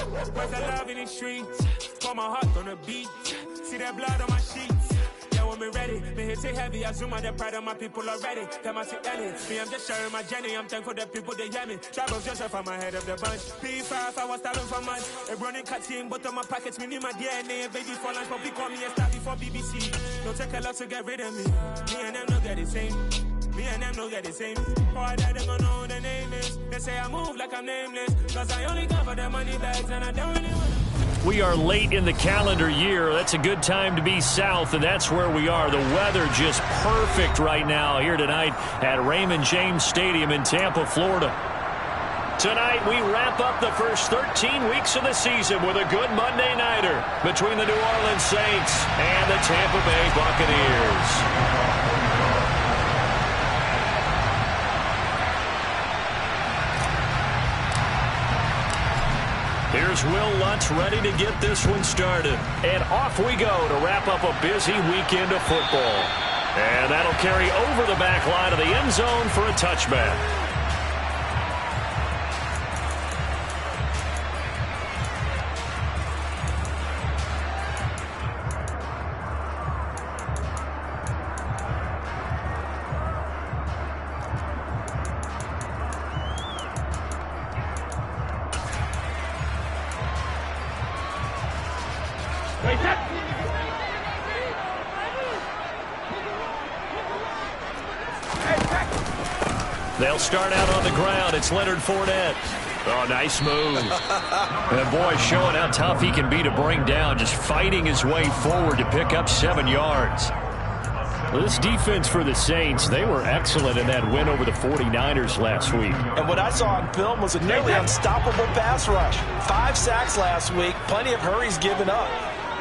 Where's the love in the streets? Pour my heart on the beat. See that blood on my sheets. Yeah, when we ready, me hit it heavy. I zoom out the pride of my people already. Them I see Ellie. Me, I'm just sharing my journey. I'm thankful that people they hear me. Troubles Joseph, I'm ahead of the bunch. P5, I was starving for months. A running cut team, but on my pockets, me need my DNA. Baby for lunch, but call me a star before BBC. Don't take a lot to get rid of me. Me and them don't get the same. Me and them don't get the same. Boy, that they gonna know the name is. They say I move like I'm nameless. Cause I only cover the money bags and I don't really want. We are late in the calendar year. That's a good time to be south, and that's where we are. The weather just perfect right now here tonight at Raymond James Stadium in Tampa, Florida. Tonight, we wrap up the first 13 weeks of the season with a good Monday nighter between the New Orleans Saints and the Tampa Bay Buccaneers. Here's Will Lutz ready to get this one started. And off we go to wrap up a busy weekend of football. And that'll carry over the back line of the end zone for a touchback. They'll start out on the ground. It's Leonard Fournette. Oh, nice move. And boy, showing how tough he can be to bring down, just fighting his way forward to pick up 7 yards. Well, this defense for the Saints, they were excellent in that win over the 49ers last week. And what I saw on film was a nearly unstoppable pass rush. 5 sacks last week, plenty of hurries given up.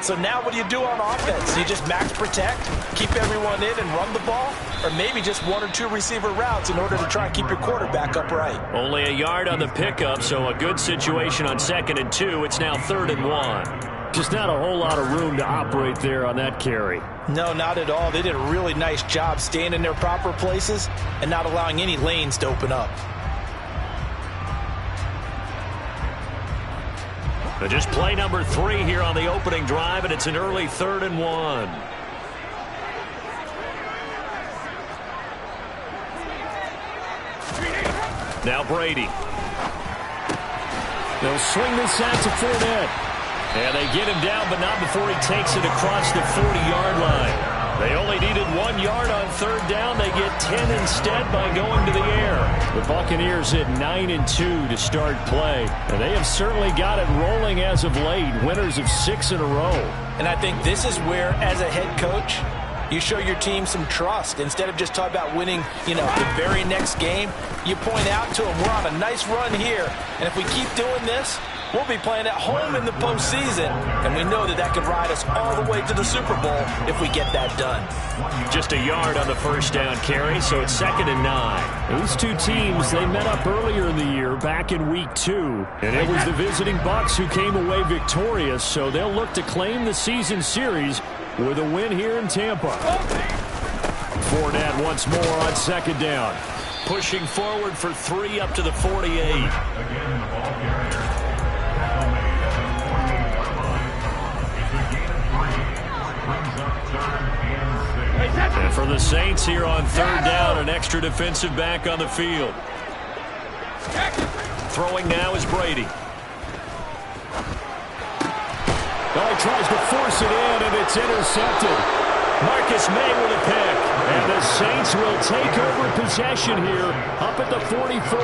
So now what do you do on offense? Do you just max protect, keep everyone in and run the ball? Or maybe just 1 or 2 receiver routes in order to try and keep your quarterback upright? Only a yard on the pickup, so a good situation on 2nd and 2. It's now 3rd and 1. Just not a whole lot of room to operate there on that carry. No, not at all. They did a really nice job staying in their proper places and not allowing any lanes to open up. But just play number 3 here on the opening drive, and it's an early 3rd and 1. Now Brady. They'll swing this out to Fournette. And they get him down, but not before he takes it across the 40-yard line. They only needed 1 yard on 3rd down. They get 10 instead by going to the air. The Buccaneers hit 9 and 2 to start play. And they have certainly got it rolling as of late. Winners of 6 in a row. And I think this is where, as a head coach, you show your team some trust. Instead of just talking about winning, the very next game, you point out to them, we're on a nice run here. And if we keep doing this, we'll be playing at home in the postseason, and we know that could ride us all the way to the Super Bowl if we get that done. Just a yard on the first down carry, so it's 2nd and 9. These two teams, they met up earlier in the year, back in Week 2, and it was the visiting Bucs who came away victorious, so they'll look to claim the season series with a win here in Tampa. Fournette once more on 2nd down. Pushing forward for 3 up to the 48. And for the Saints here on 3rd down, an extra defensive back on the field. Throwing now is Brady. Oh, he tries to force it in, and it's intercepted. Marcus May with a pick. And the Saints will take over possession here up at the 44.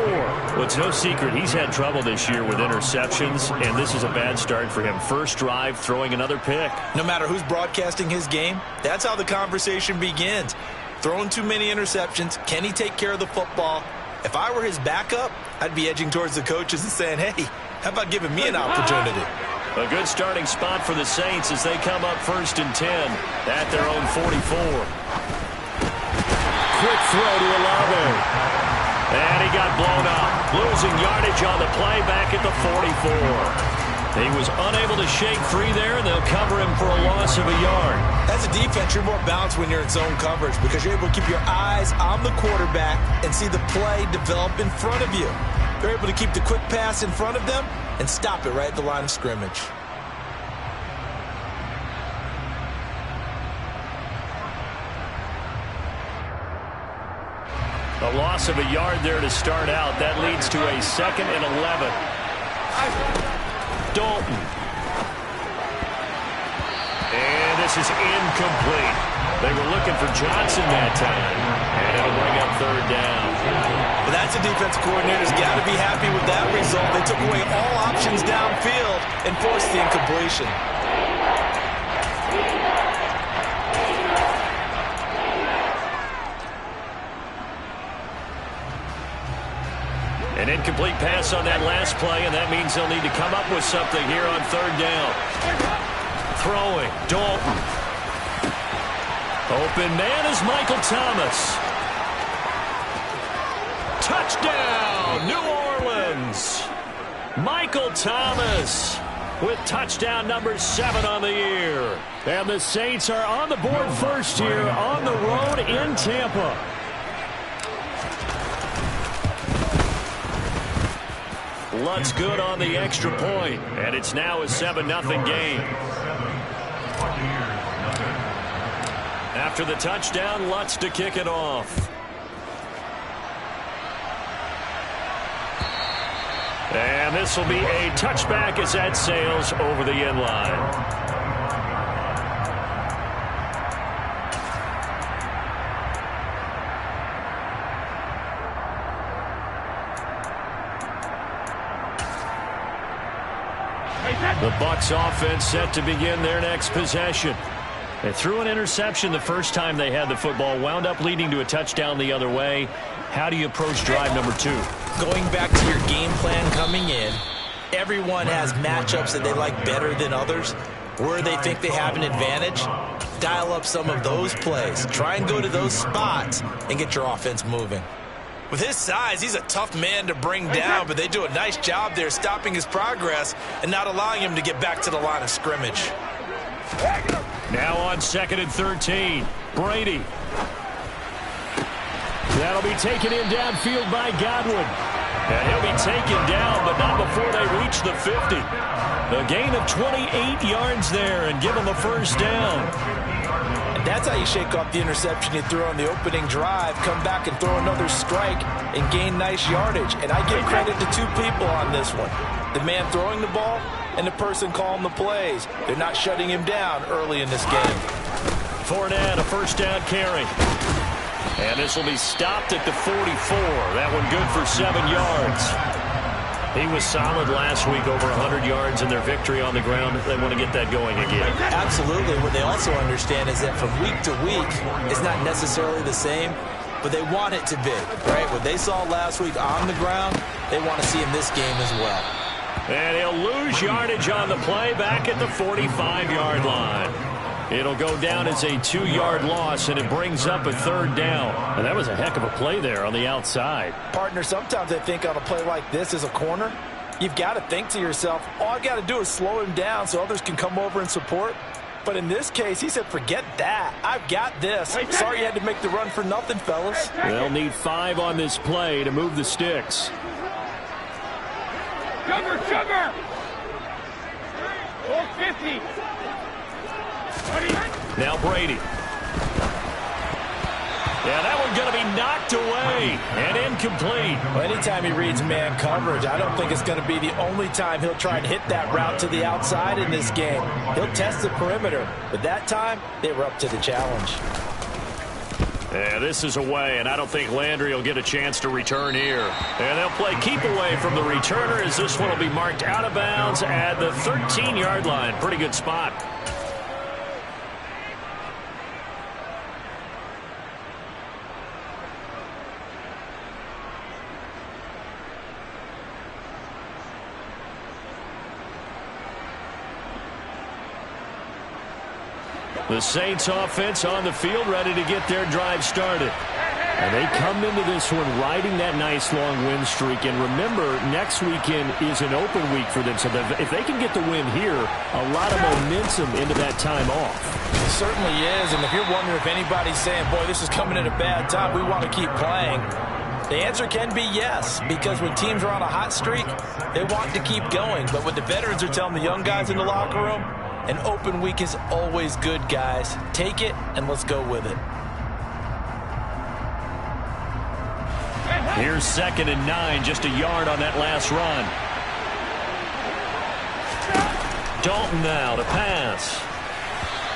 Well, it's no secret he's had trouble this year with interceptions, and this is a bad start for him. First drive, throwing another pick. No matter who's broadcasting his game, that's how the conversation begins. Throwing too many interceptions, can he take care of the football? If I were his backup, I'd be edging towards the coaches and saying, hey, how about giving me an opportunity? A good starting spot for the Saints as they come up 1st and 10 at their own 44. Quick throw to Olave. And he got blown up. Losing yardage on the play back at the 44. He was unable to shake free there, and they'll cover him for a loss of a yard. As a defense, you're more balanced when you're in zone coverage because you're able to keep your eyes on the quarterback and see the play develop in front of you. They're able to keep the quick pass in front of them and stop it right at the line of scrimmage. A loss of a yard there to start out. That leads to a 2nd and 11. Dalton. And this is incomplete. They were looking for Johnson that time. And it'll bring up 3rd down. But that's a defense coordinator's got to be happy with that result. They took away all options downfield and forced the incompletion. An incomplete pass on that last play, and that means they'll need to come up with something here on 3rd down. Throwing, Dalton. Open man is Michael Thomas. Touchdown, New Orleans. Michael Thomas with touchdown number 7 on the year. And the Saints are on the board first here on the road in Tampa. Lutz good on the extra point, and it's now a 7-0 game. After the touchdown, Lutz to kick it off. And this will be a touchback as that sails over the end line. The Bucs offense set to begin their next possession. They threw an interception the first time they had the football, wound up leading to a touchdown the other way. How do you approach drive number 2? Going back to your game plan coming in, everyone has matchups that they like better than others. Where they think they have an advantage, dial up some of those plays. Try and go to those spots and get your offense moving. With his size, he's a tough man to bring down, but they do a nice job there stopping his progress and not allowing him to get back to the line of scrimmage. Now on 2nd and 13, Brady. That'll be taken in downfield by Godwin. And he'll be taken down, but not before they reach the 50. A gain of 28 yards there and give him a 1st down. That's how you shake off the interception you threw on the opening drive, come back and throw another strike and gain nice yardage. And I give credit to 2 people on this one. The man throwing the ball and the person calling the plays. They're not shutting him down early in this game. Fournette, a 1st down carry. And this will be stopped at the 44. That one good for 7 yards. He was solid last week, over 100 yards in their victory on the ground. They want to get that going again. Absolutely. What they also understand is that from week to week, it's not necessarily the same, but they want it to be, right? What they saw last week on the ground, they want to see in this game as well. And he'll lose yardage on the play back at the 45-yard line. It'll go down as a 2-yard loss, and it brings up a 3rd down. And that was a heck of a play there on the outside. Partner, sometimes I think on a play like this as a corner, you've got to think to yourself, all I got to do is slow him down so others can come over and support. But in this case, he said, forget that. I've got this. Sorry you had to make the run for nothing, fellas. They'll need 5 on this play to move the sticks. Sugar! 50. Now Brady. Yeah, that one's going to be knocked away and incomplete. Well, anytime he reads man coverage, I don't think it's going to be the only time he'll try and hit that route to the outside in this game. He'll test the perimeter, but that time they were up to the challenge. Yeah, this is away, and I don't think Landry will get a chance to return here. And they'll play keep away from the returner as this one will be marked out of bounds at the 13-yard line. Pretty good spot. The Saints offense on the field ready to get their drive started. And they come into this one riding that nice long win streak. And remember, next weekend is an open week for them. So if they can get the win here, a lot of momentum into that time off. It certainly is. And if you're wondering if anybody's saying, boy, this is coming at a bad time, we want to keep playing. The answer can be yes, because when teams are on a hot streak, they want to keep going. But what the veterans are telling the young guys in the locker room, an open week is always good, guys. Take it, and let's go with it. Here's 2nd and 9, just a yard on that last run. Dalton now to pass.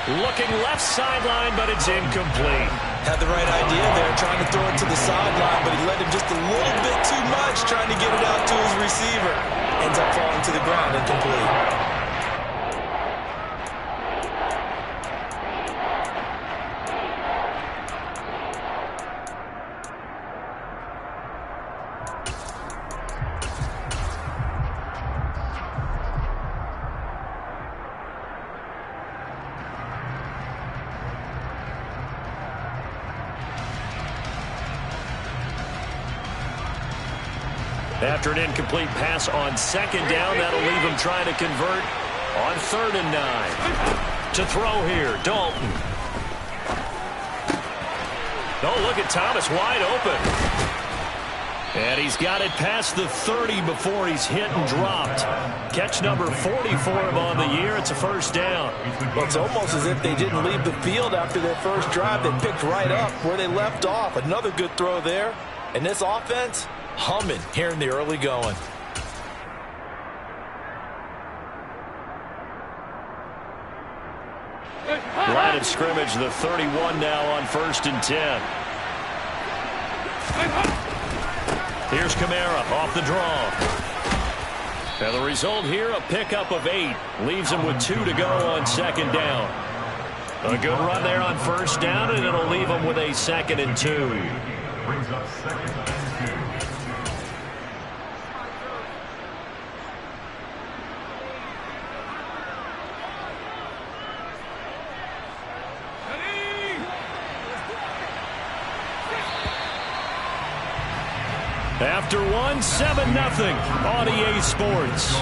Looking left sideline, but it's incomplete. Had the right idea there, trying to throw it to the sideline, but he led him just a little bit too much, trying to get it out to his receiver. Ends up falling to the ground, incomplete. After an incomplete pass on 2nd down, that'll leave him trying to convert on 3rd and 9. To throw here, Dalton. Oh, look at Thomas wide open. And he's got it past the 30 before he's hit and dropped. Catch number 40 for him on the year. It's a 1st down. Well, it's almost as if they didn't leave the field after their first drive. They picked right up where they left off. Another good throw there. And this offense, humming here in the early going. Line of scrimmage, the 31 now on 1st and 10. Here's Kamara off the draw. And the result here, a pickup of 8. Leaves him with 2 to go on 2nd down. A good run there on 1st down, and it'll leave him with a 2nd and 2. Brings up 2nd and 2. After one, 7-0 on EA Sports.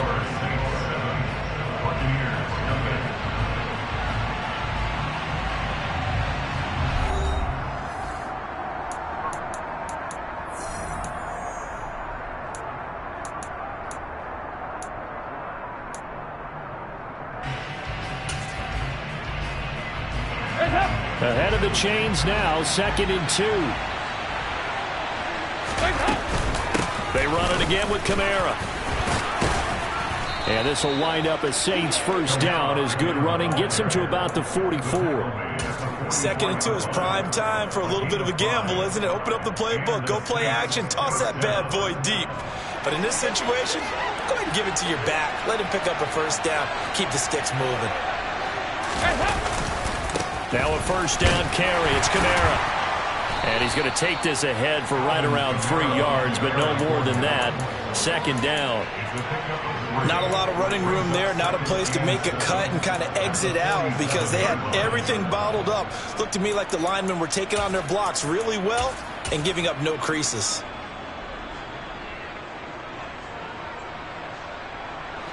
Ahead of the chains now, 2nd and 2. They run it again with Kamara. And this will wind up as Saints' 1st down as good running gets him to about the 44. 2nd and 2 is prime time for a little bit of a gamble, isn't it? Open up the playbook, go play action, toss that bad boy deep. But in this situation, go ahead and give it to your back. Let him pick up a 1st down. Keep the sticks moving. Now a 1st down carry. It's Kamara. And he's going to take this ahead for right around 3 yards, but no more than that. 2nd down. Not a lot of running room there. Not a place to make a cut and kind of exit out because they had everything bottled up. Looked to me like the linemen were taking on their blocks really well and giving up no creases.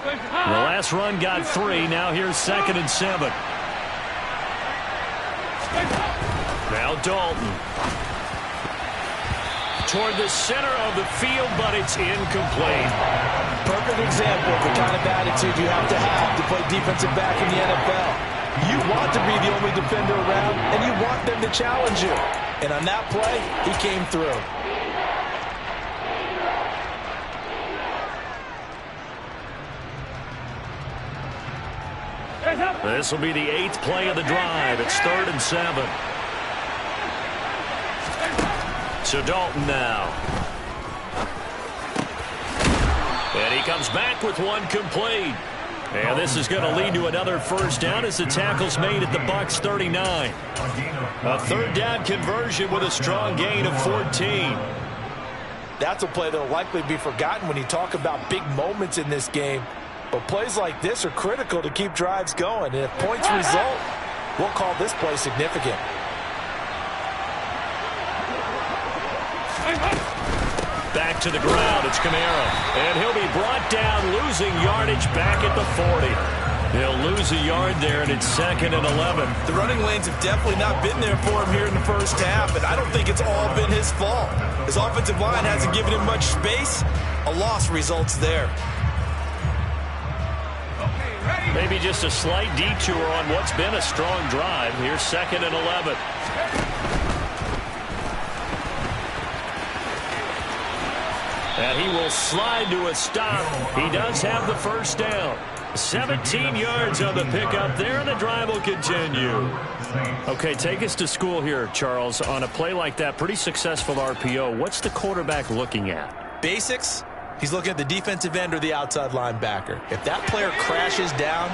The last run got 3. Now here's 2nd and 7. Now Dalton. Toward the center of the field, but it's incomplete. Perfect example of the kind of attitude you have to play defensive back in the NFL. You want to be the only defender around, and you want them to challenge you. And on that play, he came through. This will be the 8th play of the drive. It's 3rd and 7. So Dalton now. And he comes back with one complete. And this is going to lead to another 1st down as the tackle's made at the Bucs 39. A 3rd down conversion with a strong gain of 14. That's a play that will likely be forgotten when you talk about big moments in this game. But plays like this are critical to keep drives going. And if points result, we'll call this play significant. Back to the ground, it's Kamara. And he'll be brought down, losing yardage back at the 40. He'll lose a yard there, and it's 2nd and 11. The running lanes have definitely not been there for him here in the first half, and I don't think it's all been his fault. His offensive line hasn't given him much space. A loss results there. Maybe just a slight detour on what's been a strong drive. Here's 2nd and 11. And he will slide to a stop. He does have the first down. 17 yards on the pickup there, and the drive will continue. Okay, take us to school here, Charles. On a play like that, pretty successful RPO. What's the quarterback looking at? Basics. He's looking at the defensive end or the outside linebacker. If that player crashes down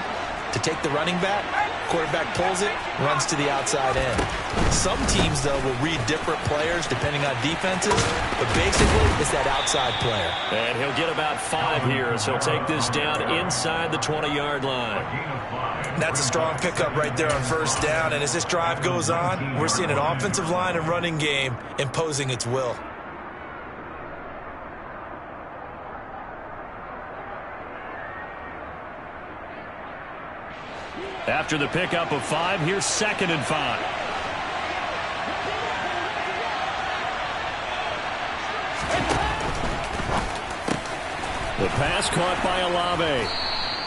to take the running back, quarterback pulls it, runs to the outside end. Some teams, though, will read different players depending on defenses, but basically it's that outside player. And he'll get about 5 here as he'll take this down inside the 20-yard line. That's a strong pickup right there on first down, and as this drive goes on, we're seeing an offensive line and running game imposing its will. After the pickup of 5, here's 2nd and 5. The pass caught by Olave.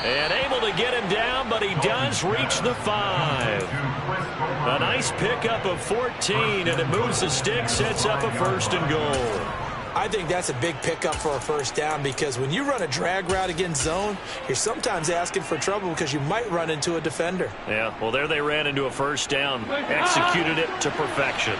And able to get him down, but he does reach the 5. A nice pickup of 14, and it moves the stick, sets up a 1st and goal. I think that's a big pickup for a first down because when you run a drag route against zone, you're sometimes asking for trouble because you might run into a defender. Yeah, well, there they ran into a first down, executed it to perfection.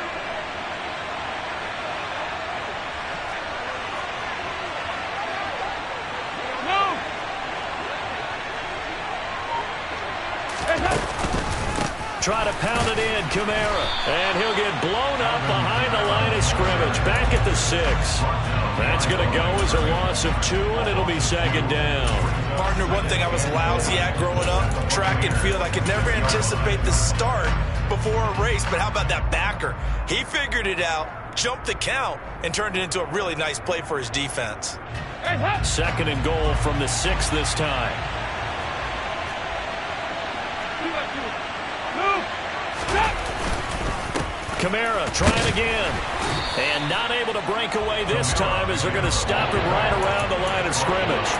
Try to pound it in, Kamara. And he'll get blown up behind the line of scrimmage. Back at the 6. That's going to go as a loss of 2, and it'll be 2nd down. Partner, one thing I was lousy at growing up, track and field. I could never anticipate the start before a race, but how about that backer? He figured it out, jumped the count, and turned it into a really nice play for his defense. 2nd and goal from the 6 this time. Kamara trying again. And not able to break away this time as they're going to stop him right around the line of scrimmage.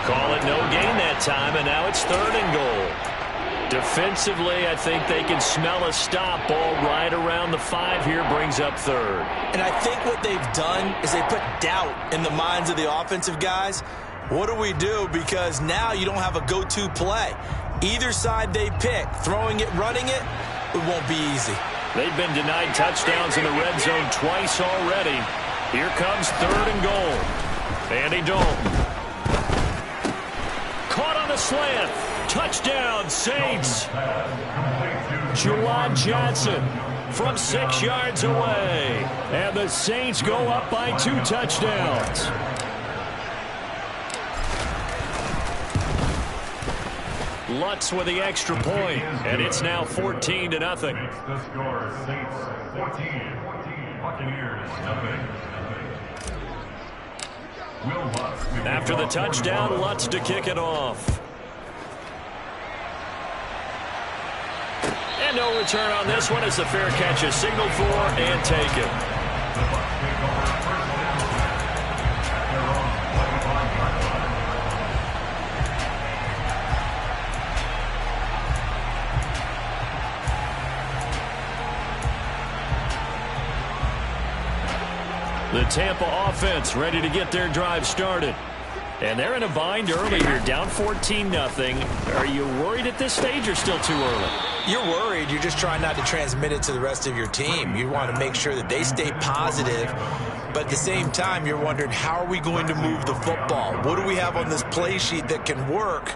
Call it no gain that time, and now it's 3rd and goal. Defensively, I think they can smell a stop. Ball right around the 5 here, brings up 3rd. And I think what they've done is they put doubt in the minds of the offensive guys. What do we do? Because now you don't have a go-to play. Either side they pick, throwing it, running it, it won't be easy. They've been denied touchdowns in the red zone twice already. Here comes 3rd and goal. Andy Dalton. Caught on the slant. Touchdown, Saints. Juwan Johnson from 6 yards away. And the Saints go up by 2 touchdowns. Lutz with the extra point, and it's now 14-0. The score, Saints 14, Buccaneers nothing. After the touchdown, Lutz to kick it off. And no return on this one as the fair catch is signaled for and taken. The Bucs take over first down at their own 25-yard line. The Tampa offense ready to get their drive started. And they're in a bind early here, down 14-0. Are you worried at this stage or still too early? You're worried. You're just trying not to transmit it to the rest of your team. You want to make sure that they stay positive. But at the same time, you're wondering, how are we going to move the football? What do we have on this play sheet that can work?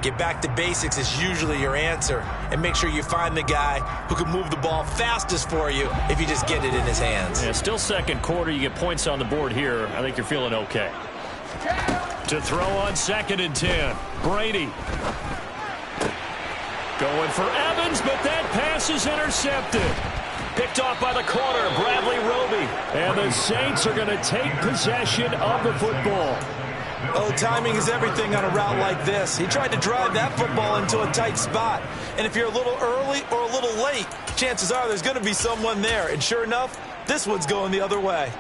Get back to basics is usually your answer. And make sure you find the guy who can move the ball fastest for you if you just get it in his hands. Yeah, still second quarter. You get points on the board here. I think you're feeling okay. To throw on 2nd and 10. Brady. Going for Evans, but that pass is intercepted. Picked off by the corner, Bradley Roby. And the Saints are going to take possession of the football. Oh, timing is everything on a route like this. He tried to drive that football into a tight spot. And if you're a little early or a little late, chances are there's going to be someone there. And sure enough, this one's going the other way.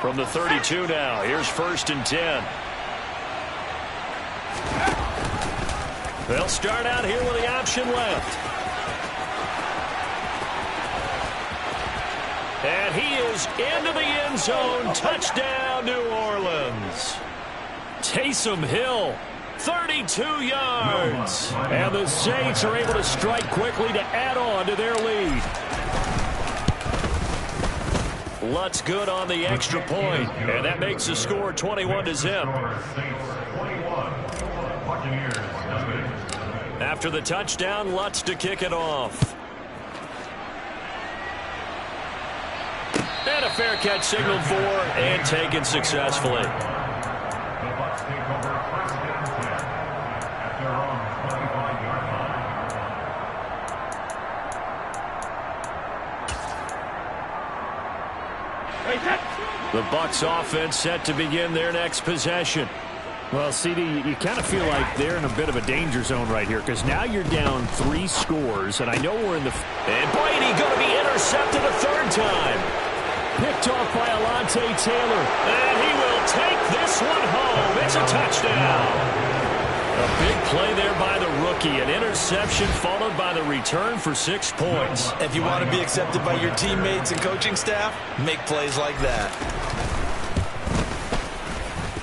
From the 32 now, here's 1st and 10. They'll start out here with the option left. And he is into the end zone. Touchdown, New Orleans. Taysom Hill, 32 yards. And the Saints are able to strike quickly to add on to their lead. Lutz good on the extra point, and that makes the score 21-0. After the touchdown, Lutz to kick it off. And a fair catch signaled for and taken successfully. The Bucs take over 1st and 10 at their own 25-yard line. The Bucs offense set to begin their next possession. Well, CD, you kind of feel like they're in a bit of a danger zone right here because now you're down 3 scores, and I know we're in the... And Brady going to be intercepted a 3rd time. Picked off by Alontae Taylor. And he will take this one home. It's a touchdown. A big play there by the rookie. An interception followed by the return for 6 points. If you want to be accepted by your teammates and coaching staff, make plays like that.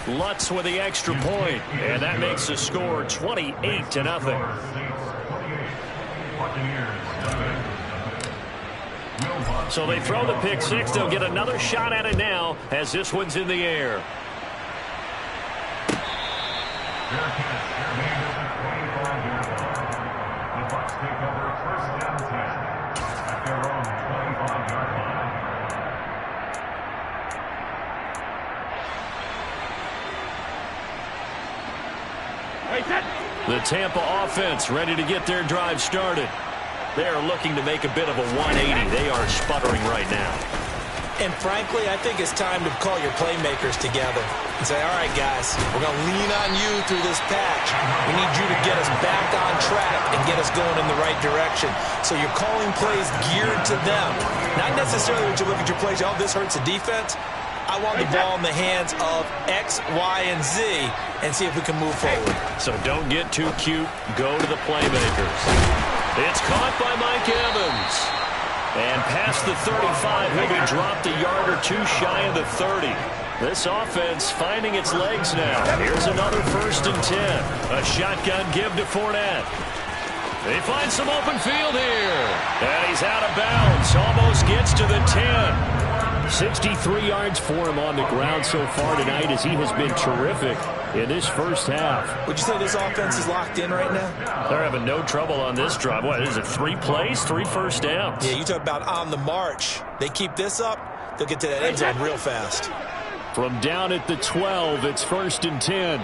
Lutz with the extra point, and that makes the score 28-0. So they throw the pick 6. They'll get another shot at it now as this one's in the air. The Bucs take over 1st and 10 at their own 25-yard line. The Tampa offense ready to get their drive started. They are looking to make a bit of a 180. They are sputtering right now. And frankly, I think it's time to call your playmakers together and say, all right, guys, we're going to lean on you through this patch. We need you to get us back on track and get us going in the right direction. So you're calling plays geared to them. Not necessarily when you look at your plays, oh, this hurts the defense. I want the ball in the hands of X, Y, and Z and see if we can move forward. So don't get too cute. Go to the playmakers. It's caught by Mike Evans. And past the 35, he'll be dropped a yard or 2 shy of the 30. This offense finding its legs now. Here's another 1st and 10. A shotgun give to Fournette. They find some open field here. And he's out of bounds. Almost gets to the 10. 63 yards for him on the ground so far tonight as he has been terrific in this first half. Would you say this offense is locked in right now? They're having no trouble on this drive. What is it, 3 plays, 3 first downs? Yeah, you talk about on the march. They keep this up, they'll get to that end zone real fast. From down at the 12, it's 1st and 10.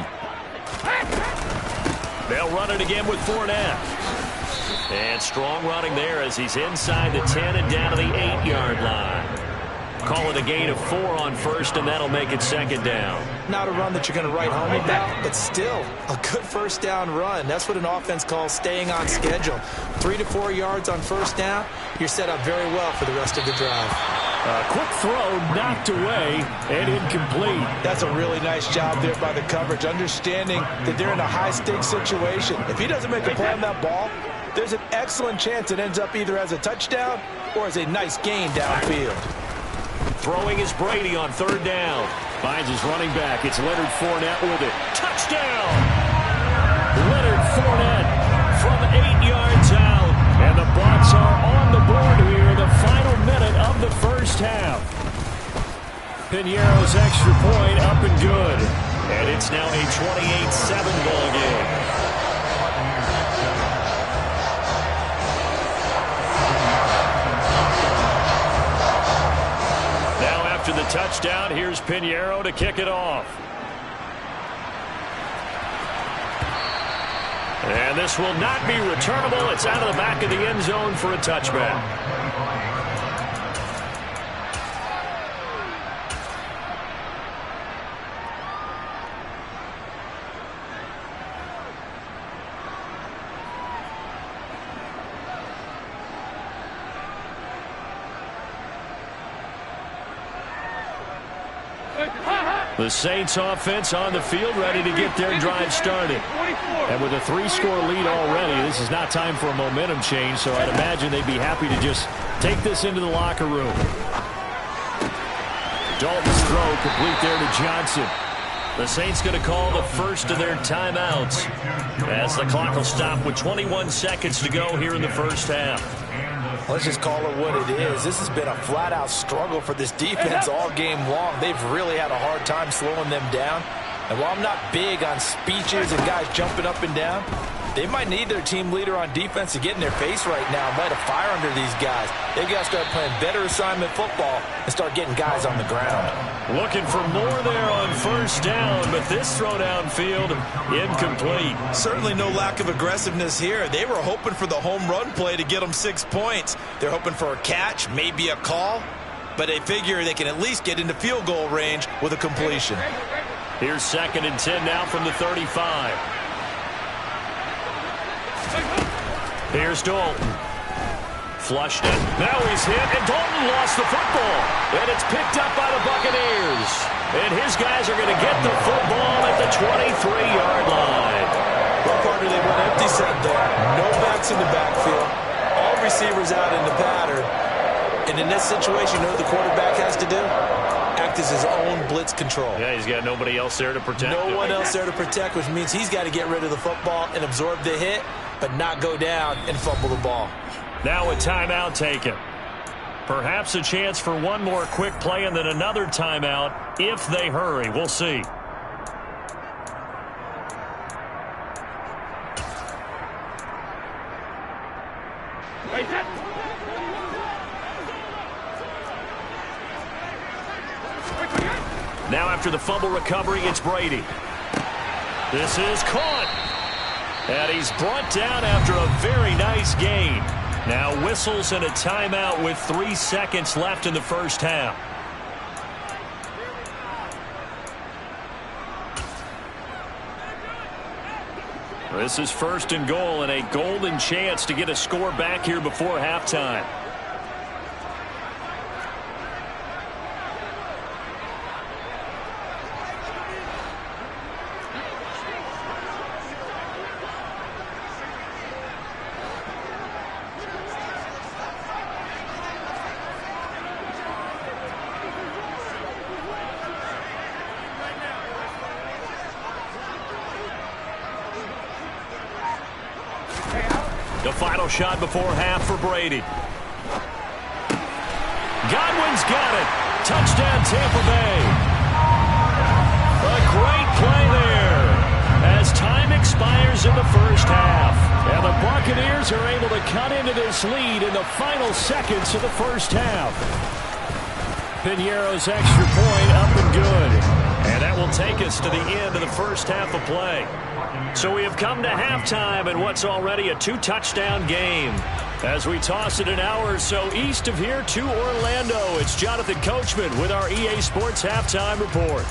They'll run it again with Fournette. And strong running there as he's inside the 10 and down to the 8-yard line. Call it a gain of 4 on 1st, and that'll make it 2nd down. Not a run that you're going to write home about, but still a good 1st down run. That's what an offense calls staying on schedule. 3 to 4 yards on 1st down, you're set up very well for the rest of the drive. A quick throw knocked away and incomplete. That's a really nice job there by the coverage, understanding that they're in a high-stakes situation. If he doesn't make a play on that ball, there's an excellent chance it ends up either as a touchdown or as a nice gain downfield. Throwing is Brady on 3rd down. Finds his running back. It's Leonard Fournette with it. Touchdown! Leonard Fournette from 8 yards out. And the Bucs are on the board here in the final minute of the first half. Piñeiro's extra point up and good. And it's now a 28-7 ball game. After the touchdown, here's Piñeiro to kick it off. And this will not be returnable. It's out of the back of the end zone for a touchback. The Saints offense on the field ready to get their drive started. And with a 3-score lead already, this is not time for a momentum change, so I'd imagine they'd be happy to just take this into the locker room. Dalton's throw complete there to Johnson. The Saints going to call the first of their timeouts as the clock will stop with 21 seconds to go here in the first half. Let's just call it what it is. This has been a flat-out struggle for this defense all game long. They've really had a hard time slowing them down. And while I'm not big on speeches and guys jumping up and down, they might need their team leader on defense to get in their face right now and light a fire under these guys. They've got to start playing better assignment football and start getting guys on the ground. Looking for more there on first down, but this throw downfield incomplete. Certainly no lack of aggressiveness here. They were hoping for the home run play to get them 6 points. They're hoping for a catch, maybe a call, but they figure they can at least get into field goal range with a completion. Here's 2nd and 10 now from the 35. Here's Dalton. Flushed it. Now he's hit, and Dalton lost the football. And it's picked up by the Buccaneers. And his guys are going to get the football at the 23-yard line. Well, partner, they went empty set there. No backs in the backfield. All receivers out in the pattern. And in this situation, you know what the quarterback has to do? Act as his own blitz control. Yeah, he's got nobody else there to protect him. No one else there to protect, which means he's got to get rid of the football and absorb the hit, but not go down and fumble the ball. Now a timeout taken. Perhaps a chance for one more quick play and then another timeout if they hurry. We'll see. Now after the fumble recovery, it's Brady. This is caught. And he's brought down after a very nice gain. Now whistles and a timeout with 3 seconds left in the first half. This is 1st and goal and a golden chance to get a score back here before halftime. The final shot before half for Brady. Godwin's got it. Touchdown, Tampa Bay. A great play there as time expires in the first half. And the Buccaneers are able to cut into this lead in the final seconds of the first half. Piñeiro's extra point up and good. And that will take us to the end of the first half of play. So we have come to halftime in what's already a 2-touchdown game. As we toss it an hour or so east of here to Orlando, it's Jonathan Coachman with our EA Sports Halftime Report.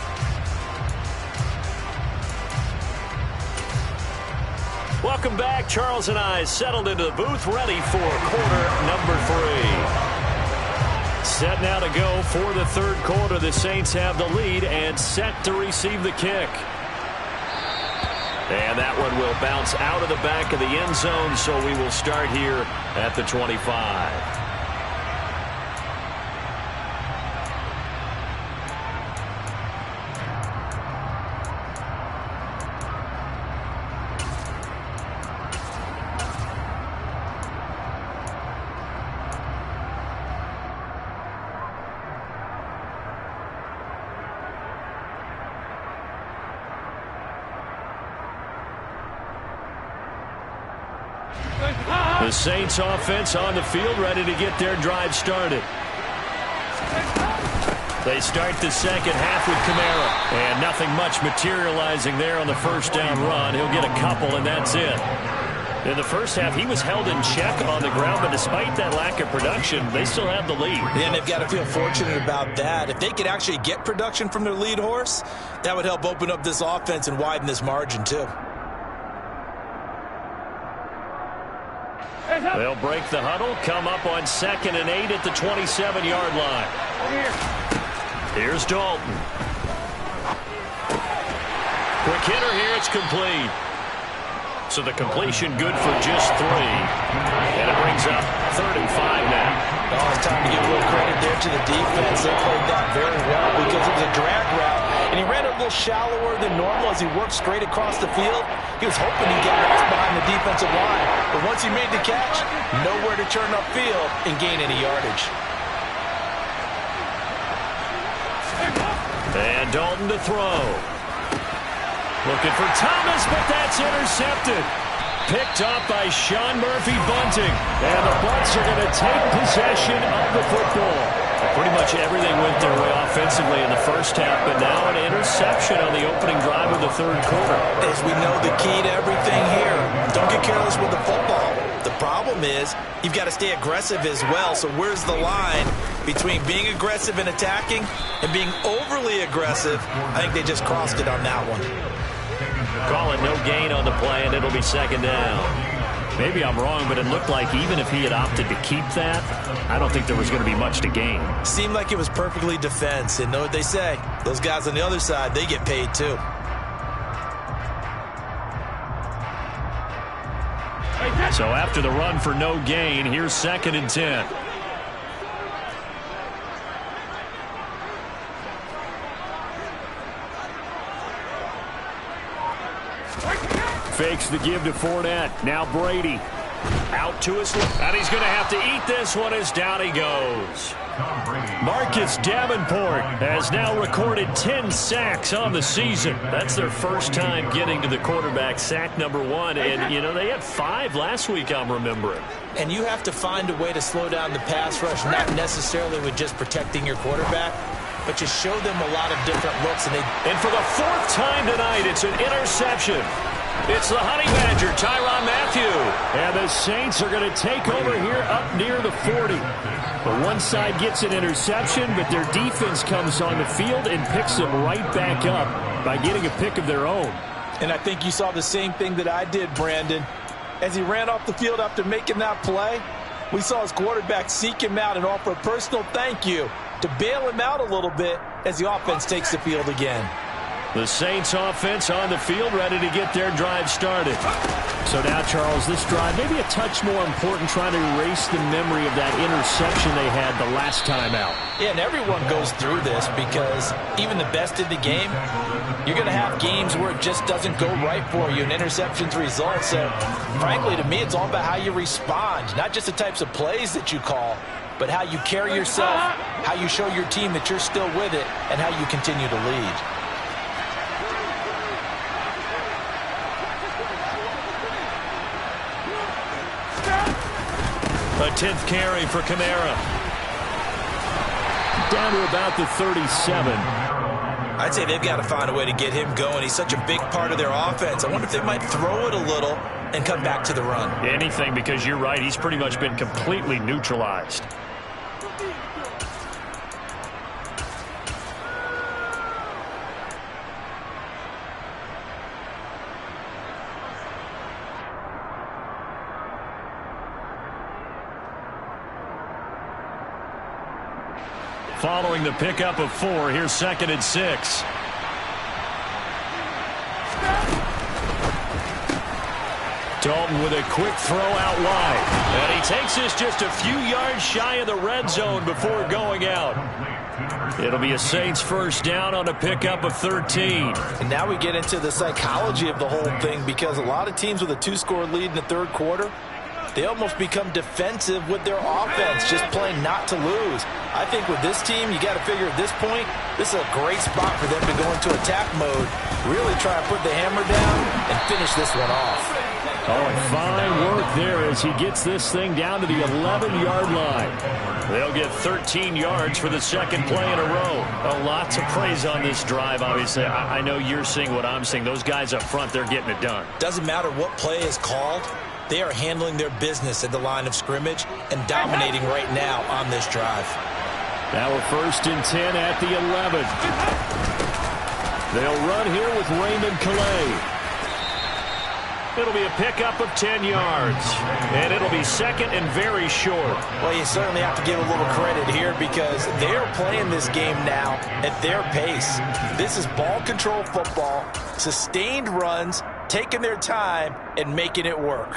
Welcome back. Charles and I settled into the booth, ready for quarter number 3. Set now to go for the third quarter. The Saints have the lead and set to receive the kick. And that one will bounce out of the back of the end zone, so we will start here at the 25. The Saints offense on the field ready to get their drive started. They start the second half with Kamara. And nothing much materializing there on the first down run. He'll get a couple, and that's it. In the first half, he was held in check on the ground, but despite that lack of production, they still have the lead. And they've got to feel fortunate about that. If they could actually get production from their lead horse, that would help open up this offense and widen this margin, too. They'll break the huddle, come up on 2nd and 8 at the 27-yard line. Here's Dalton. Quick hitter here, it's complete. So the completion good for just 3. And it brings up 3rd and 5 now. Oh, it's time to give a little credit there to the defense. They played that very well because it was a drag route. And he ran a little shallower than normal as he worked straight across the field. He was hoping he'd get lost behind the defensive line. But once he made the catch, nowhere to turn upfield and gain any yardage. And Dalton to throw. Looking for Thomas, but that's intercepted. Picked off by Sean Murphy-Bunting. And the Bucs are going to take possession of the football. Pretty much everything went their way offensively in the first half, but now an interception on the opening drive of the third quarter. As we know, the key to everything here, don't get careless with the football. The problem is you've got to stay aggressive as well. So where's the line between being aggressive and attacking and being overly aggressive? I think they just crossed it on that one. Call it no gain on the play, and it'll be 2nd down. Maybe I'm wrong, but it looked like even if he had opted to keep that, I don't think there was going to be much to gain. Seemed like it was perfectly defense. And know what they say? Those guys on the other side, they get paid too. So after the run for no gain, here's 2nd and 10. Fakes the give to Fournette. Now Brady. Out to his left. And he's going to have to eat this one as down he goes. Marcus Davenport has now recorded 10 sacks on the season. That's their first time getting to the quarterback, sack number 1. And, you know, they had 5 last week, I'm remembering. And you have to find a way to slow down the pass rush, not necessarily with just protecting your quarterback, but just show them a lot of different looks. And for the 4th time tonight, it's an interception. It's the Honey Badger, Tyrann Mathieu. And the Saints are going to take over here up near the 40. But one side gets an interception, but their defense comes on the field and picks them right back up by getting a pick of their own. And I think you saw the same thing that I did, Brandon. As he ran off the field after making that play, we saw his quarterback seek him out and offer a personal thank you to bail him out a little bit as the offense takes the field again. The Saints offense on the field, ready to get their drive started. So now, Charles, this drive maybe a touch more important, trying to erase the memory of that interception they had the last time out. Yeah, and everyone goes through this because even the best in the game, you're going to have games where it just doesn't go right for you and interceptions result. So, frankly, to me, it's all about how you respond, not just the types of plays that you call, but how you carry yourself, how you show your team that you're still with it, and how you continue to lead. A 10th carry for Kamara. Down to about the 37. I'd say they've got to find a way to get him going. He's such a big part of their offense. I wonder if they might throw it a little and come back to the run. Anything, because you're right. He's pretty much been completely neutralized. Following the pickup of 4, here's 2nd and 6. Dalton with a quick throw out wide. And he takes this just a few yards shy of the red zone before going out. It'll be a Saints first down on a pickup of 13. And now we get into the psychology of the whole thing, because a lot of teams with a 2-score lead in the third quarter, they almost become defensive with their offense, just playing not to lose. I think with this team, you got to figure at this point, this is a great spot for them to go into attack mode, really try to put the hammer down and finish this one off. Oh, and fine work there as he gets this thing down to the 11-yard line. They'll get 13 yards for the second play in a row. Lots of praise on this drive, obviously. I know you're seeing what I'm seeing. Those guys up front, they're getting it done. Doesn't matter what play is called. They are handling their business at the line of scrimmage and dominating right now on this drive. Now we're 1st and 10 at the 11. They'll run here with Raymond Calais. It'll be a pickup of 10 yards. And it'll be second and very short. Well, you certainly have to give a little credit here because they're playing this game now at their pace. This is ball control football, sustained runs, taking their time, and making it work.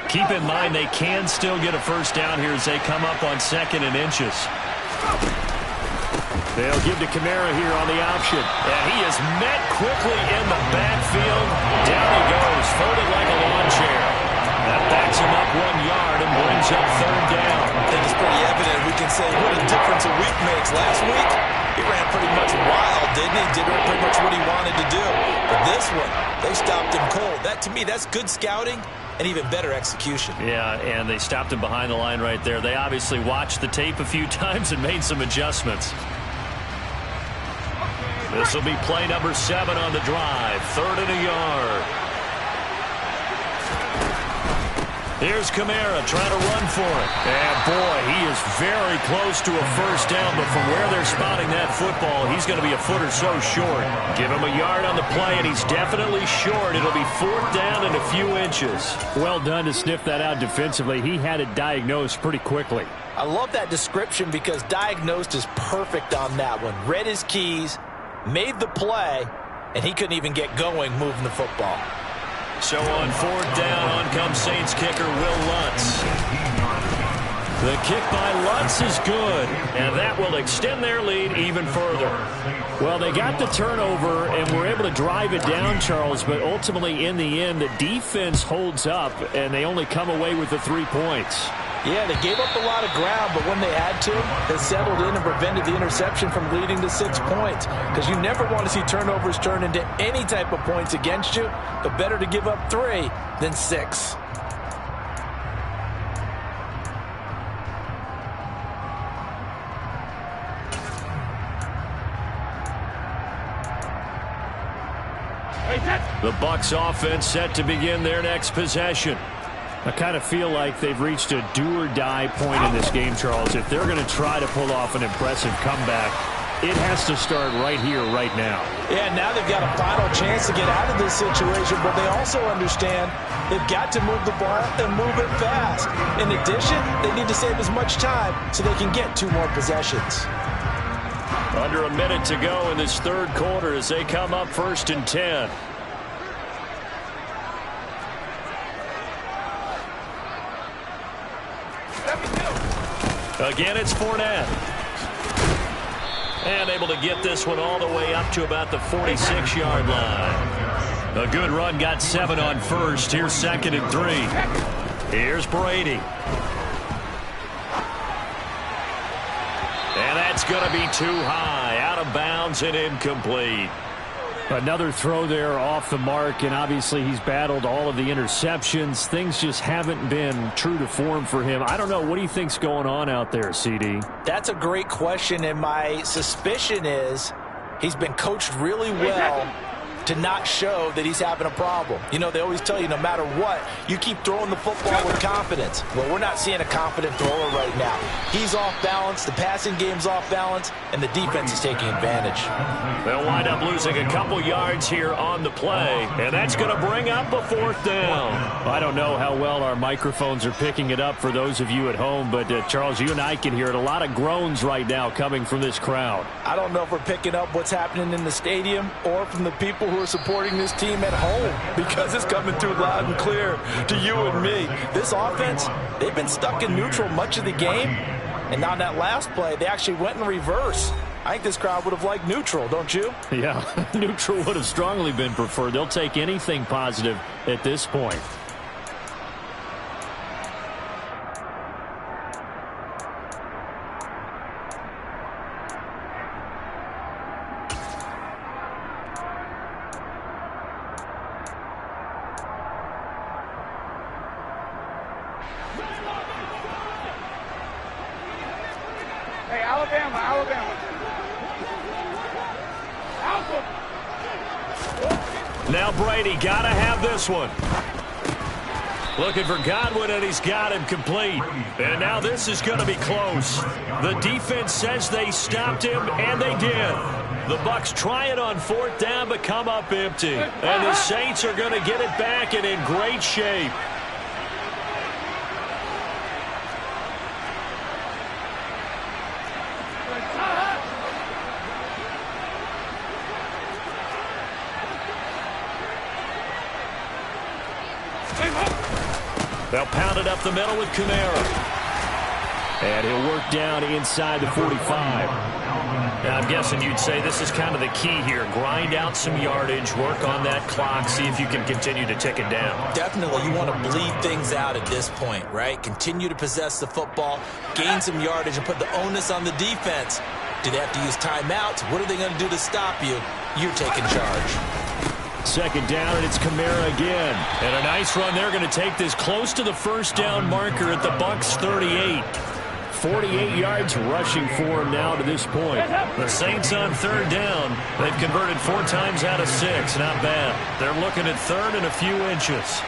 Keep in mind they can still get a first down here as they come up on 2nd and inches. They'll give to Kamara here on the option. And he is met quickly in the backfield. Down he goes, folded like a lawn chair. That backs him up 1 yard and brings up 3rd down. I think it's pretty evident. We can say what a difference a week makes. Last week, he ran pretty much wild, didn't he? Did pretty much what he wanted to do. But this one, they stopped him cold. That, to me, that's good scouting and even better execution. Yeah, and they stopped him behind the line right there. They obviously watched the tape a few times and made some adjustments. This will be play number 7 on the drive. 3rd and a yard. Here's Kamara trying to run for it. And boy, he is very close to a first down, but from where they're spotting that football, he's going to be a foot or so short. Give him a yard on the play, and he's definitely short. It'll be 4th down and a few inches. Well done to sniff that out defensively. He had it diagnosed pretty quickly. I love that description because diagnosed is perfect on that one. Read his keys, made the play, and he couldn't even get going moving the football. So on 4th down, on comes Saints kicker Will Lutz. The kick by Lutz is good, and that will extend their lead even further. Well, they got the turnover and were able to drive it down, Charles, but ultimately in the end, the defense holds up, and they only come away with the 3 points. Yeah, they gave up a lot of ground, but when they had to, they settled in and prevented the interception from leading to 6 points. Because you never want to see turnovers turn into any type of points against you, but better to give up 3 than 6. The Bucs offense set to begin their next possession. I kind of feel like they've reached a do-or-die point in this game, Charles. If they're going to try to pull off an impressive comeback, it has to start right here, right now. Yeah, now they've got a final chance to get out of this situation, but they also understand they've got to move the ball and move it fast. In addition, they need to save as much time so they can get 2 more possessions. Under a minute to go in this 3rd quarter as they come up 1st and 10. Again, it's Fournette. And able to get this one all the way up to about the 46-yard line. A good run, got 7 on 1st. Here's 2nd and 3. Here's Brady. And that's going to be too high. Out of bounds and incomplete. Another throw there off the mark, and obviously he's battled all of the interceptions. Things just haven't been true to form for him. I don't know. What do you think's going on out there, CD? That's a great question, and my suspicion is he's been coached really well to not show that he's having a problem. You know, they always tell you no matter what, you keep throwing the football with confidence. Well, we're not seeing a confident thrower right now. He's off balance, the passing game's off balance, and the defense is taking advantage. They'll wind up losing a couple yards here on the play, and that's going to bring up a 4th down. I don't know how well our microphones are picking it up for those of you at home, but Charles, you and I can hear it. A lot of groans right now coming from this crowd. I don't know if we're picking up what's happening in the stadium or from the people who are supporting this team at home, because it's coming through loud and clear to you and me. This offense, they've been stuck in neutral much of the game, and on that last play, they actually went in reverse. I think this crowd would have liked neutral, don't you? Yeah, neutral would have strongly been preferred. They'll take anything positive at this point. Now Brady got to have this one. Looking for Godwin, and he's got him complete. And now this is going to be close. The defense says they stopped him, and they did. The Bucs try it on 4th down, but come up empty. And the Saints are going to get it back and in great shape. They'll pound it up the middle with Kamara. And he'll work down inside the 45. Now, I'm guessing you'd say this is kind of the key here. Grind out some yardage, work on that clock, see if you can continue to tick it down. Definitely, you want to bleed things out at this point, right? Continue to possess the football, gain some yardage, and put the onus on the defense. Do they have to use timeouts? What are they going to do to stop you? You're taking charge. 2nd down, and it's Kamara again. And a nice run. They're going to take this close to the 1st down marker at the Bucs 38. 48 yards rushing for him now to this point. The Saints on 3rd down. They've converted 4 times out of 6. Not bad. They're looking at 3rd and a few inches.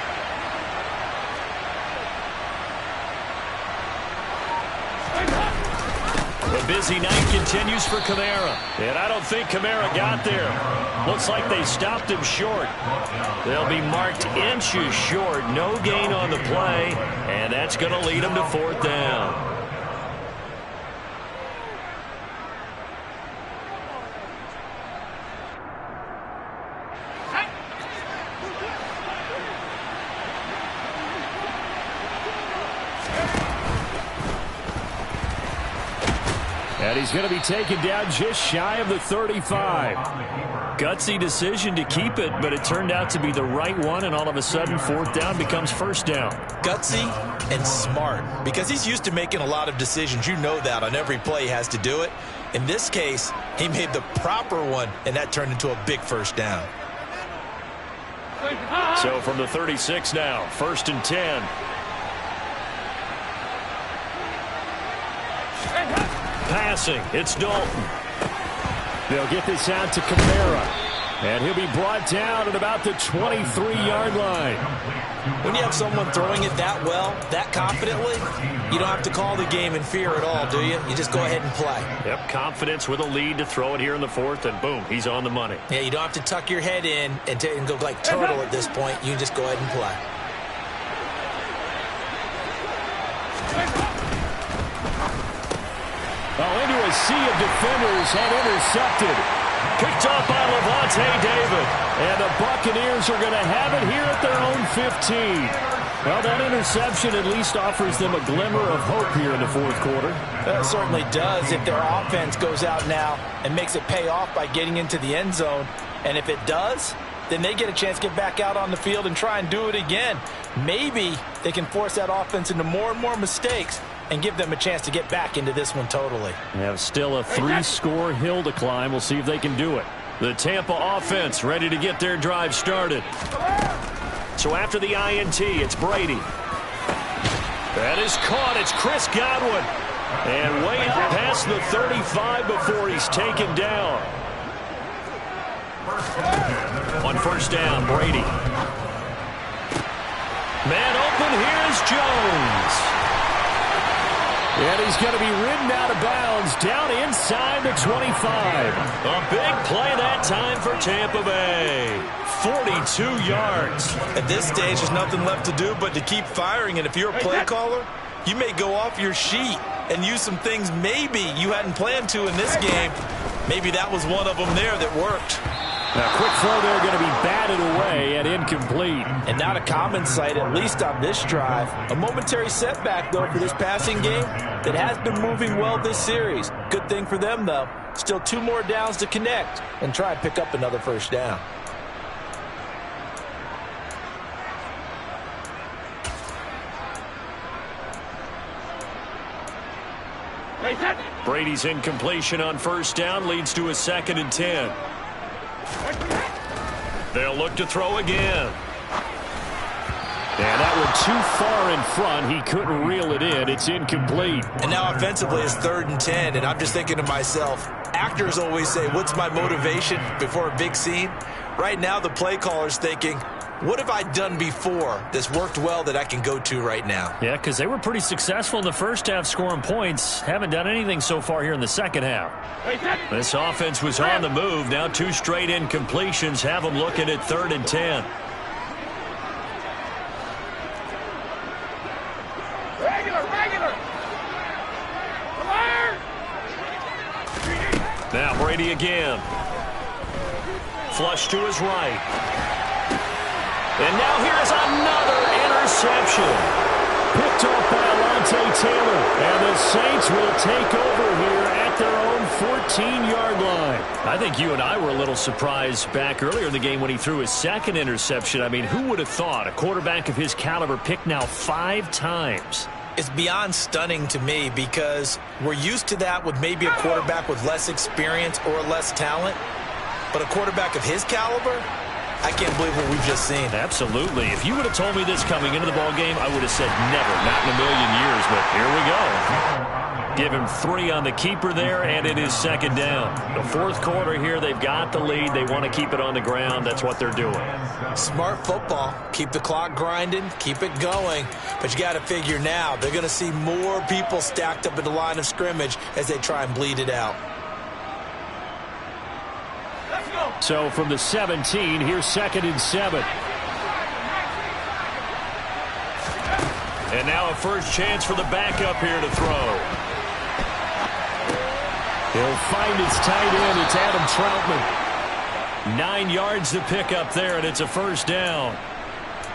The busy night continues for Kamara. And I don't think Kamara got there. Looks like they stopped him short. They'll be marked inches short. No gain on the play. And that's going to lead them to 4th down. And he's going to be taken down just shy of the 35. Gutsy decision to keep it, but it turned out to be the right one, and all of a sudden 4th down becomes 1st down. Gutsy and smart, because he's used to making a lot of decisions. You know that on every play he has to do it. In this case, he made the proper one, and that turned into a big 1st down. So from the 36 now, 1st and 10. Passing, it's Dalton. They'll get this out to Kamara. And he'll be brought down at about the 23-yard line. When you have someone throwing it that well, that confidently, you don't have to call the game in fear at all, do you? You just go ahead and play. Yep, confidence with a lead to throw it here in the 4th, and boom, he's on the money. Yeah, you don't have to tuck your head in and go like turtle at this point. You can just go ahead and play. Into a sea of defenders and intercepted. Picked off by Levante David. And the Buccaneers are going to have it here at their own 15. Well, that interception at least offers them a glimmer of hope here in the 4th quarter. That certainly does if their offense goes out now and makes it pay off by getting into the end zone. And if it does, then they get a chance to get back out on the field and try and do it again. Maybe they can force that offense into more and more mistakes and give them a chance to get back into this one totally. They have still a 3-score hill to climb. We'll see if they can do it. The Tampa offense ready to get their drive started. So after the INT, it's Brady. That is caught. It's Chris Godwin. And way up past the 35 before he's taken down. On 1st down, Brady. Man open, here's Jones. And he's going to be ridden out of bounds down inside the 25. A big play that time for Tampa Bay. 42 yards. At this stage, there's nothing left to do but to keep firing. And if you're a play caller, you may go off your sheet and use some things maybe you hadn't planned to in this game. Maybe that was one of them there that worked. Now, quick throw there going to be batted away and incomplete. And not a common sight, at least on this drive. A momentary setback, though, for this passing game that has been moving well this series. Good thing for them, though. Still 2 more downs to connect and try and pick up another 1st down. Brady's incompletion on 1st down leads to a 2nd and 10. They'll look to throw again. And that one too far in front. He couldn't reel it in. It's incomplete. And now offensively it's 3rd and 10, and I'm just thinking to myself, actors always say, what's my motivation before a big scene? Right now the play caller's thinking, what have I done before that's worked well that I can go to right now? Yeah, because they were pretty successful in the first half scoring points. Haven't done anything so far here in the second half. This offense was on the move. Now 2 straight incompletions have them looking at 3rd and 10. Now Brady again. Flush to his right. And now here's another interception. Picked off by Alontae Taylor. And the Saints will take over here at their own 14-yard line. I think you and I were a little surprised back earlier in the game when he threw his second interception. I mean, who would have thought a quarterback of his caliber picked now 5 times? It's beyond stunning to me because we're used to that with maybe a quarterback with less experience or less talent. But a quarterback of his caliber, I can't believe what we've just seen. Absolutely. If you would have told me this coming into the ballgame, I would have said never, not in a million years. But here we go. Give him 3 on the keeper there, and it is 2nd down. The 4th quarter here, they've got the lead. They want to keep it on the ground. That's what they're doing. Smart football. Keep the clock grinding. Keep it going. But you got to figure now, they're going to see more people stacked up at the line of scrimmage as they try and bleed it out. So from the 17, here's 2nd and 7. And now a first chance for the backup here to throw. He'll find his tight end. It's Adam Troutman. 9 yards to pick up there, and it's a first down.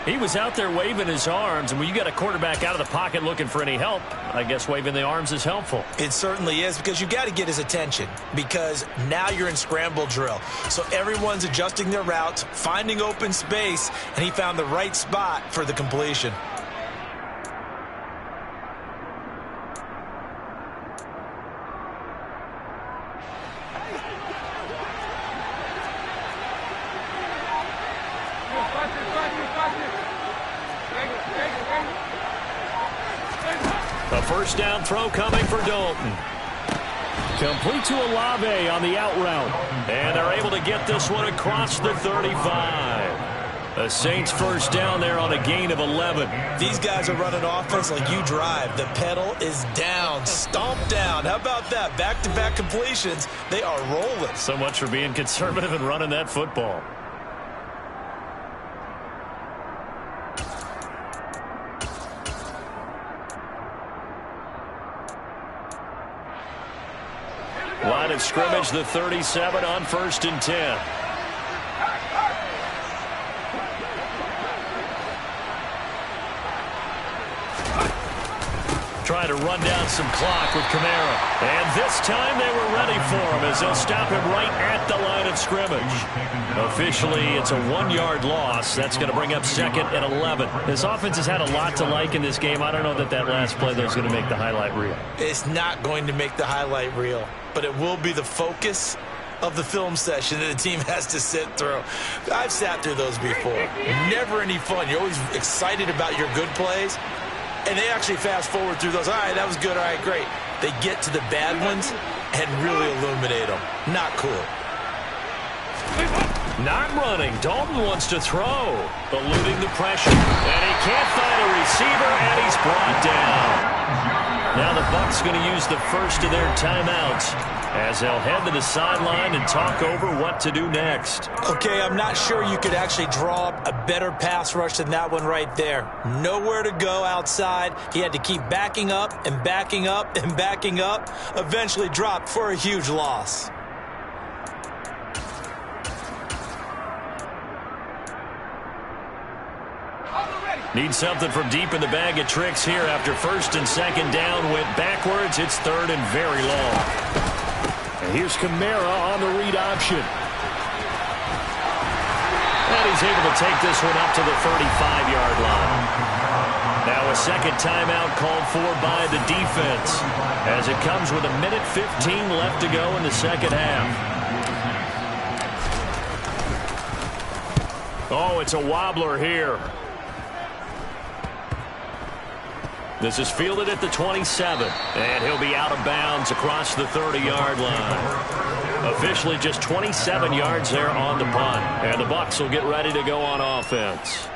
He was out there waving his arms, and when you got a quarterback out of the pocket looking for any help, I guess waving the arms is helpful. It certainly is, because you got to get his attention, because now you're in scramble drill. So everyone's adjusting their routes, finding open space, and he found the right spot for the completion. A first down throw coming for Dalton. Complete to Olave on the out route. And they're able to get this one across the 35. The Saints first down there on a gain of 11. These guys are running offense like you drive. The pedal is down, stomped down. How about that? Back-to-back completions. They are rolling. So much for being conservative and running that football. Line of scrimmage, the 37 on 1st and 10. Trying to run down some clock with Kamara. And this time they were ready for him as they'll stop him right at the line of scrimmage. Officially, it's a 1-yard loss. That's going to bring up 2nd and 11. This offense has had a lot to like in this game. I don't know that last play, though, is going to make the highlight reel. It's not going to make the highlight reel, but it will be the focus of the film session that the team has to sit through. I've sat through those before. Never any fun. You're always excited about your good plays. And they actually fast forward through those. All right, that was good. All right, great. They get to the bad ones and really illuminate them. Not cool. Not running. Dalton wants to throw. Eluding the pressure. And he can't find a receiver, and he's brought down. Now the Bucs going to use the first of their timeouts as they'll head to the sideline and talk over what to do next. Okay, I'm not sure you could actually draw up a better pass rush than that one right there. Nowhere to go outside. He had to keep backing up and backing up and backing up. Eventually dropped for a huge loss. Need something from deep in the bag of tricks here after 1st and 2nd down. Went backwards. It's 3rd and very long. And here's Kamara on the read option. And he's able to take this one up to the 35-yard line. Now a second timeout called for by the defense as it comes with 1:15 left to go in the second half. Oh, it's a wobbler here. This is fielded at the 27, and he'll be out of bounds across the 30-yard line. Officially just 27 yards there on the punt, and the Bucs will get ready to go on offense.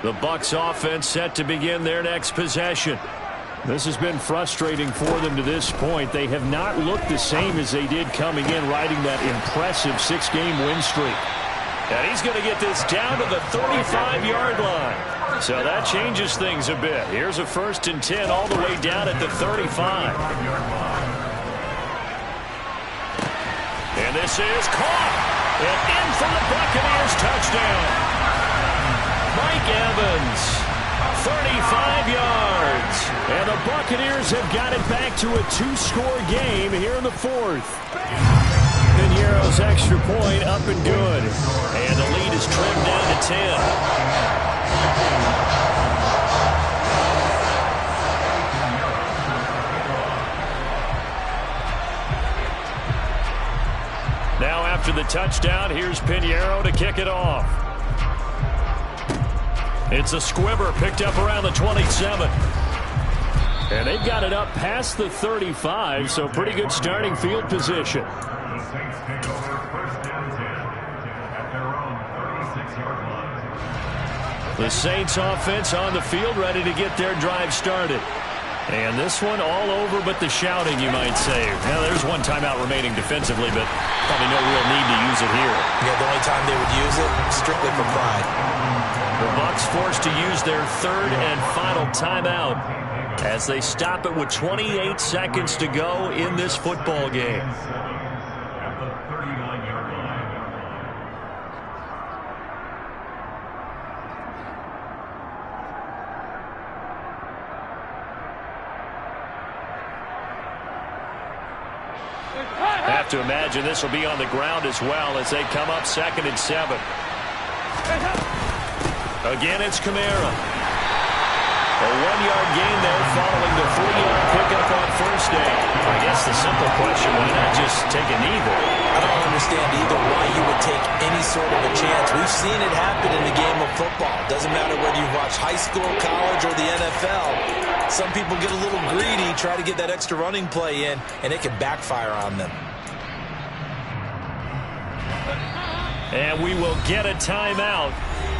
The Bucs offense set to begin their next possession. This has been frustrating for them to this point. They have not looked the same as they did coming in, riding that impressive 6-game win streak. And he's going to get this down to the 35-yard line. So that changes things a bit. Here's a 1st and 10 all the way down at the 35. And this is caught. And in for the Buccaneers touchdown. Mike Evans, 35 yards. And the Buccaneers have got it back to a 2-score game here in the 4th. Piñeiro's extra point up and good. And the lead is trimmed down to 10. Now after the touchdown, here's Piñeiro to kick it off. It's a squibber picked up around the 27. And they've got it up past the 35, so pretty good starting field position. The Saints take over 1st and 10 at their own 36-yard line. The Saints offense on the field ready to get their drive started. And this one all over but the shouting, you might say. Now, there's one timeout remaining defensively, but probably no real need to use it here. Yeah, the only time they would use it, strictly for pride. The Bucs forced to use their 3rd and final timeout as they stop it with 28 seconds to go in this football game. At the 39-yard line. Have to imagine this will be on the ground as well as they come up 2nd and 7. Again, it's Kamara. A 1-yard gain there following the 3-yard pickup on 1st down. I guess the simple question, why not just take a knee there? I don't understand either why you would take any sort of a chance. We've seen it happen in the game of football. Doesn't matter whether you watch high school, college, or the NFL. Some people get a little greedy, try to get that extra running play in, and it can backfire on them. And we will get a timeout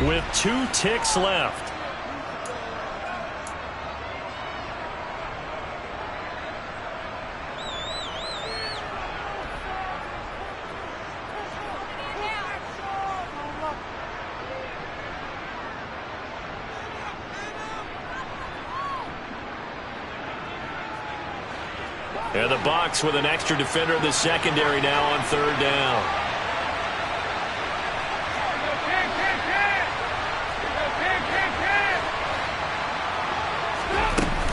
with 2 ticks left. And the Bucs with an extra defender in the secondary now on 3rd down.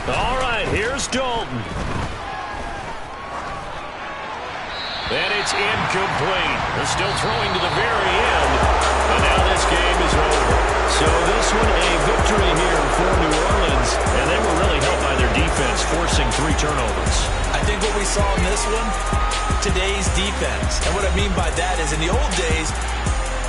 All right, here's Dalton. And it's incomplete. They're still throwing to the very end. And now this game is over. So this one a victory here for New Orleans. And they were really helped by their defense, forcing 3 turnovers. I think what we saw in this one, today's defense. And what I mean by that is in the old days,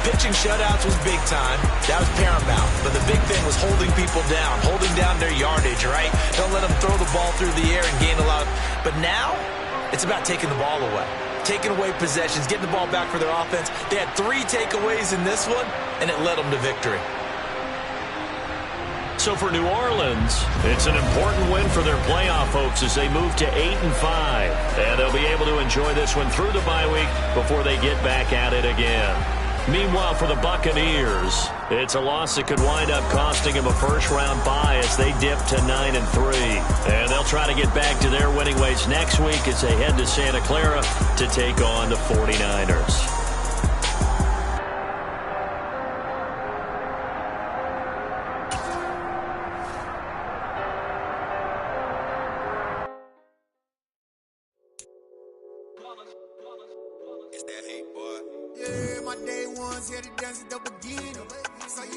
pitching shutouts was big time. That was paramount. But the big thing was holding people down, holding down their yardage, right? Don't let them throw the ball through the air and gain a lot. But now, it's about taking the ball away. Taking away possessions, getting the ball back for their offense. They had 3 takeaways in this one, and it led them to victory. So for New Orleans, it's an important win for their playoff hopes as they move to 8-5. And they'll be able to enjoy this one through the bye week before they get back at it again. Meanwhile, for the Buccaneers, it's a loss that could wind up costing them a first-round bye as they dip to 9-3. And they'll try to get back to their winning ways next week as they head to Santa Clara to take on the 49ers. It's that hate, boy. Yeah, my day ones here to dance at the beginning. So you